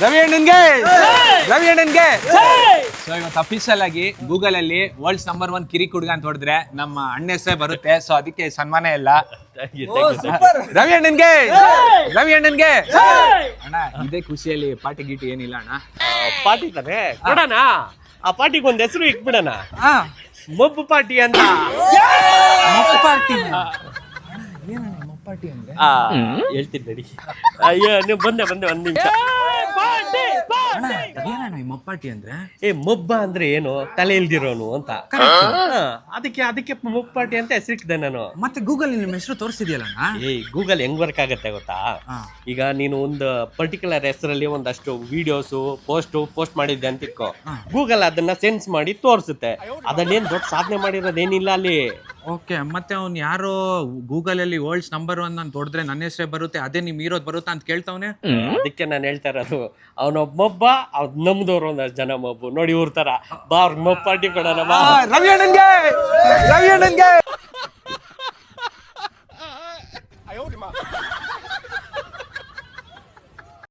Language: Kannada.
ರವಿ ಅಣ್ಣನ್ಗೆ ರವಿ ಅಣ್ಣನ್ಗೆ ಸೊ ಇವತ್ತು ಅಫಿಷಿಯಲ್ ಆಗಿ ಗೂಗಲ್ ಅಲ್ಲಿ ವರ್ಲ್ಡ್ಸ್ ನಂಬರ್ 1 ಕಿರಿಕ್ ಹುಡುಗ ಅಂತ ಹೊಡೆದ್ರೆ ನಮ್ಮ ಅಣ್ಣ ಹೆಸರೇ ಬರುತ್ತೆ. ಸೊ ಅದಕ್ಕೆ ಸನ್ಮಾನ ಇಲ್ಲ. ರವಿ ಅಣ್ಣನ್ಗೆ ರವಿ ಅಣ್ಣನ್ಗೆ ಅಣ್ಣ ಇದೇ ಖುಷಿಯಲ್ಲಿ ಪಾರ್ಟಿ ಗೀಟಿ ಏನಿಲ್ಲ ಅಣ್ಣ. ಪಾರ್ಟಿ ತಾನೆ ಕೊಡೋಣ. ಆ ಪಾರ್ಟಿಗೆ ಒಂದ್ ಹೆಸರು ಇಟ್ಬಿಡೋಣ, ಮೊಬ್ಬು ಪಾರ್ಟಿ ಅಂತ. ಪಾರ್ಟಿ ಪಾರ್ಟಿ ಅಂದ್ರೆ ಹೇಳ್ತೀನಿ ನಡಿ. ಅಯ್ಯೋ ನೀವು ಬಂದೆ ಒಂದ್ ನಿಮಿಷ. ಏನಣ್ಣ ಈ ಮೊಪ್ಪಾಟಿ ಅಂದ್ರೆ? ಮೊಬ್ಬ ಅಂದ್ರೆ ಏನು, ತಲೆ ಇಲ್ದಿರೋನು ಅಂತ. ಅದಕ್ಕೆ ಮೊಪ್ಪಾಟಿ ಅಂತ ಹೆಸರಿಟ್ಟಿದೆ ನಾನು. ಮತ್ತೆ ಗೂಗಲ್ ನಿಮ್ಮ ಹೆಸರು ತೋರಿಸಿದ್ಯಲ್ಲ ಗೂಗಲ್ ಹೆಂಗ್ ವರ್ಕ್ ಆಗುತ್ತೆ ಗೊತ್ತಾ? ಈಗ ನೀನು ಒಂದು ಪರ್ಟಿಕ್ಯುಲರ್ ಹೆಸರಲ್ಲಿ ಒಂದಷ್ಟು ವಿಡಿಯೋಸ್ ಪೋಸ್ಟ್ ಮಾಡಿದ್ದೆ ಅಂತ ಇಟ್ಕೋ, ಗೂಗಲ್ ಅದನ್ನ ಸೆನ್ಸ್ ಮಾಡಿ ತೋರಿಸುತ್ತೆ. ಅದನ್ನೇನ್ ದೊಡ್ಡ ಸಾಧನೆ ಮಾಡಿರೋದೇನಿಲ್ಲ ಅಲ್ಲಿ. ಓಕೆ, ಮತ್ತೆ ಅವ್ನು ಯಾರೋ ಗೂಗಲ್ ಅಲ್ಲಿ ವರ್ಲ್ಡ್ಸ್ ನಂಬರ್ 1 ಅಂತ ಹೊಡೆದ್ರೆ ನನ್ನ ಹೆಸರೇ ಬರುತ್ತೆ, ಅದೇ ನಿಮ್ ಇರೋದ್ ಬರುತ್ತಾ ಅಂತ ಕೇಳ್ತಾವನೆ. ಅದಕ್ಕೆ ನಾನು ಹೇಳ್ತಾ ಇರೋದು, ಅವನೊಬ್ಬೊಬ್ಬ ನಮ್ದವ್ರು ಒಂದಷ್ಟು ಜನ ಮೊಬ್ಬು ನೋಡಿ ಇವ್ರ ತರ ಬಾರ್ ಮೊಬ್ ಪಾರ್ಟಿ ಕೊಡೋಣ. ರವಿ ಅಣ್ಣನ್ಗೆ ರವಿ ಅಣ್ಣನ್ಗೆ